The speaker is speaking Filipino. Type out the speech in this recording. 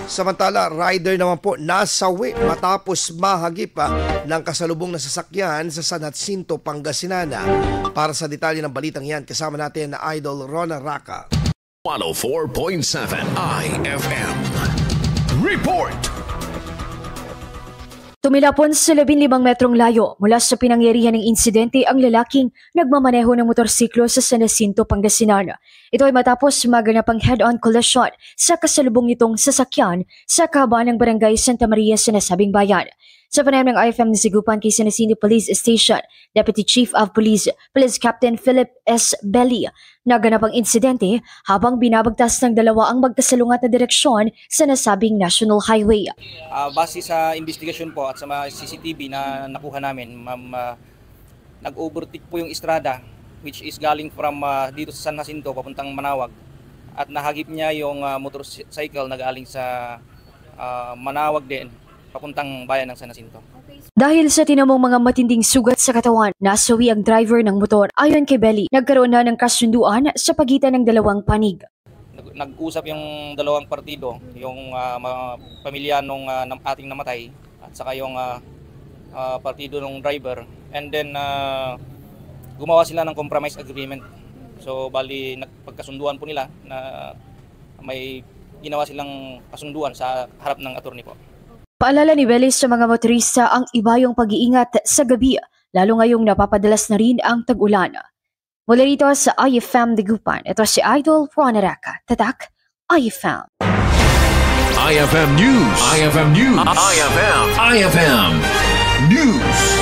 Samantala, rider naman po nasawi matapos mahagip ng kasalubong na sasakyan sa San Jacinto, Pangasinan. Para sa detalye ng balitang yan, kasama natin na Idol Rona Raka. 104.7 IFM Report! Tumilapon sa 15 metrong layo mula sa pinangyarihan ng insidente ang lalaking nagmamaneho ng motorsiklo sa San Jacinto, Pangasinan. Ito ay matapos maganapang head-on collision sa kasalubong nitong sasakyan sa kahabaan ng barangay Santa Maria sa nasabing bayan. Sa panayam ng IFM Nasigupan kay San Jacinto Police Station, Deputy Chief of Police, Police Captain Philip S. Belli, naganap ang insidente habang binabagtas ng dalawa ang magkasalungat na direksyon sa nasabing National Highway. Base sa investigasyon po at sa mga CCTV na nakuha namin, nag-overtake po yung estrada which is galing from dito sa San Jacinto papuntang Manawag at nahagip niya yung motorcycle na galing sa Manawag din papuntang bayan ng San Jacinto. Dahil sa tinamong mga matinding sugat sa katawan, nasawi ang driver ng motor. Ayon kay Belli, nagkaroon na ng kasunduan sa pagitan ng dalawang panig. Nag-usap yung dalawang partido, yung mga pamilya ng ating namatay at saka yung partido ng driver. And then gumawa sila ng compromise agreement. So bali nagpagkasunduan po nila na may ginawa silang kasunduan sa harap ng attorney po. Paalala ni Belli sa mga motorista ang iba yung pag-iingat sa gabi, lalo ngayong napapadalas na rin ang tag-ulan. Mula rito sa IFM Dagupan, ito si Idol Rona Raka. Tatak, IFM. IFM News. IFM News. IFM News.